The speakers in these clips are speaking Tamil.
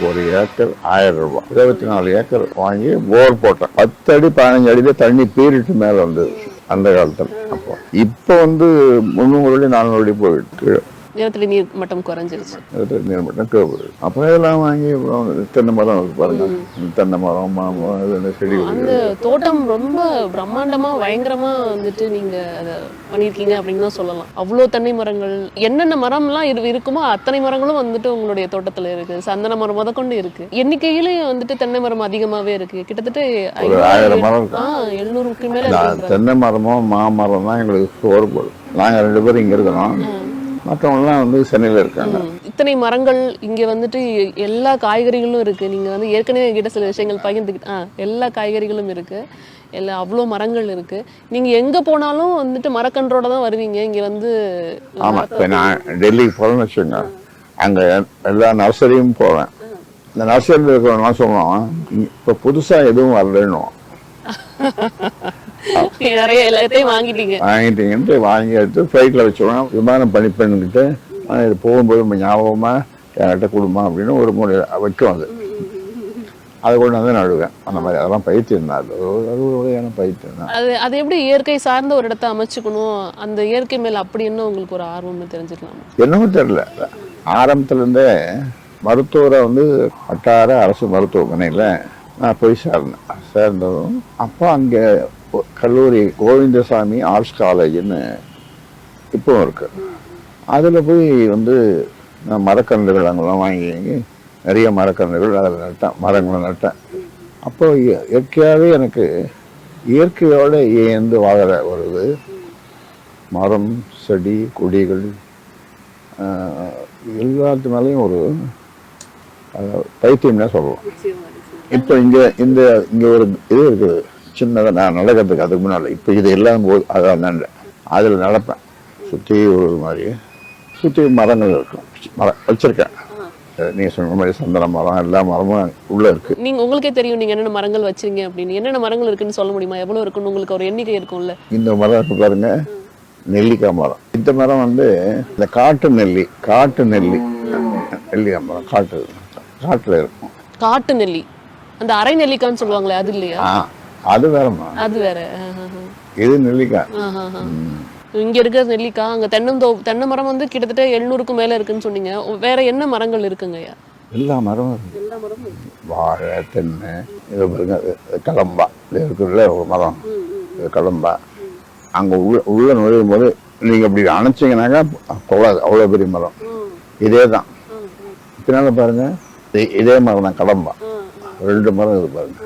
ஒரு ஏக்கர் 1000 ரூபாய். 24 ஏக்கர் வாங்கி போர் போட்டேன். 10 அடி 15 அடியில தண்ணி பீரிட்டு மேல வந்தது அந்த காலத்துல. அப்போ இப்ப 300 அடி 400 அடி போயிட்டு நிலத்தடி நீர் மட்டம் குறைஞ்சிருச்சு. நீர் மட்டம் கேட்குது. அப்புறம் இதெல்லாம் வாங்கி தென்னை மரம் பாருங்க, தென்னை மரம் மாமரம் செடி. அந்த தோட்டம் ரொம்ப பிரம்மாண்டமா பயங்கரமா நீங்க அதை பண்ணிருக்கீங்க அப்படின்னு தான் சொல்லலாம். அவ்வளோ தென்னை மரங்கள், என்னென்ன மரம்லாம் இருக்குமோ அத்தனை மரங்களும் உங்களுடைய தோட்டத்துல இருக்கு. சந்தன மரம் முதற்கொண்டு இருக்கு. எண்ணிக்கையிலேயும் தென்னை மரம் அதிகமாவே இருக்கு. கிட்டத்தட்ட 1000 மரம் 700க்கு மேல. தென்னை மரமும் மாமரம் தான் எங்களுக்கு சோறு போடும். நாங்க 2 பேரும் இங்க இருக்கிறோம், மற்றவங்கலாம் சென்னையில் இருக்காங்க. இத்தனை மரங்கள் இங்க எல்லா காய்கறிகளும் இருக்கு. நீங்க ஏற்கனவே என்கிட்ட சில விஷயங்கள் பகிர்ந்துக்கிட்டு எல்லா காய்கறிகளும் இருக்கு, எல்லா அவ்வளோ மரங்கள் இருக்கு. நீங்க எங்க போனாலும் மரக்கன்றோட தான் வருவீங்க. இங்க ஆமா, இப்போ நான் டெல்லிக்கு போறேன்னு வச்சுங்க, அங்க எல்லா நர்சரியும் போவேன். இந்த நர்சரியில் இருக்கிறவங்கலாம் சொல்லுவோம், இப்போ புதுசா எதுவும் வரலன்னு. வாங்கிட்டீங்கன்ட்டு வாங்கி எடுத்து ஃப்ளைட்ல வச்சுருவேன். விமானம் பண்ணிட்டு இது போகும்போது ஞாபகமா என்கிட்ட கொடுமா அப்படின்னு ஒரு முறை வைக்கும். அதை கொண்டு நடுவேன். அந்த மாதிரி அதெல்லாம் பயிற்சியம் தான். அது பயிற்சியம் தான். அது எப்படி இயற்கை சார்ந்த ஒரு இடத்த அமைச்சுக்கணும், அந்த இயற்கை மேல அப்படி என்ன உங்களுக்கு ஒரு ஆர்வம்னு தெரிஞ்சுக்கலாம்? என்னமோ தெரியல, ஆரம்பத்துல இருந்தே மருத்துவரை வட்டார அரசு மருத்துவமனையில நான் போய் சேர்ந்ததும் அப்போ அங்கே கல்லூரி கோவிந்தசாமி ஆர்ட்ஸ் காலேஜ்னு இப்போ இருக்கு. அதில் போய் நான் மரக்கன்றுகள் அங்கெல்லாம் வாங்கி நிறைய மரக்கன்றுகள் அதில் நட்டேன், மரங்களை நட்டேன். அப்போ இயற்கையாகவே எனக்கு இயற்கையோட ஏந்து வாழற ஒரு மரம் செடி கொடிகள் எல்லாத்து மேலேயும் ஒரு பைத்தியம்னே சொல்லலாம். இப்போ இங்கே ஒரு இது இருக்குது சின்னதாக, நான் நடக்கிறதுக்கு அதுக்கு முன்னால். இப்போ இது எல்லாம் அதான் அதில் நடப்பேன். சுற்றி ஒரு மாதிரி சுற்றி மரங்கள் இருக்கும், மரம் வச்சிருக்கேன். நீங்க சொன்ன மாதிரி சந்தன மரம் எல்லா மரமும் உள்ள இருக்கு. நீங்க உங்களுக்கே தெரியும் நீங்க என்னென்ன மரங்கள் வச்சிருங்க அப்படின்னு. என்னென்ன மரங்கள் இருக்குன்னு சொல்ல முடியுமா? எவ்வளவு இருக்குன்னு உங்களுக்கு ஒரு எண்ணிக்கை இருக்கும்ல? இந்த மரம் இருக்கு பாருங்க, நெல்லிக்காய் மரம். இந்த மரம் இந்த காட்டு நெல்லி நெல்லிக்காய் மரம் காட்டுல இருக்கும். காட்டு நெல்லி, அந்த அரை நெல்லிக்கான்னு சொல்லுவாங்களே, அது இல்லையா? அது வேறமா, அது வேற. இது நெல்லிக்காய். இங்க இருக்கிற நெல்லிக்காய். அங்க தென்னை மரம் கிட்டத்தட்ட 700க்கும் மேல இருக்குன்னு சொன்னீங்க. வேற என்ன மரங்கள் இருக்குங்கய்யா? எல்லா மரமும் வாழை, தென்னை, இது பாருங்க கடம்பா இருக்குல்ல ஒரு மரம், கடம்பா. அங்க உள்ள நுழையும் போது நீங்க அப்படி அணைச்சிங்கனாக்கா கொள்ளாது, அவ்வளவு பெரிய மரம். இதே தான் பின்னால பாருங்க, இதே மரம் தான் கடம்பா. 2 மரம் இது பாருங்க,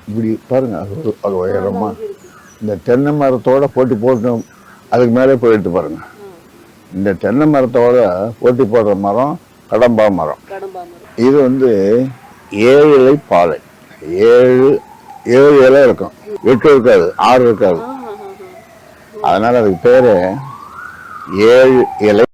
இப்படி பாருங்க. அது உயரமா இந்த தென்னை மரத்தோட போட்டு அதுக்கு மேலே போயிட்டு பாருங்க. இந்த தென்னை மரத்தோட போட்டி போடுற மரம் கடம்பா மரம். இது 7 இலை பாலை. 7 இலை இருக்கும், 8 இருக்காது, 6 இருக்காது. அதனால அதுக்கு பேரு 7 இலை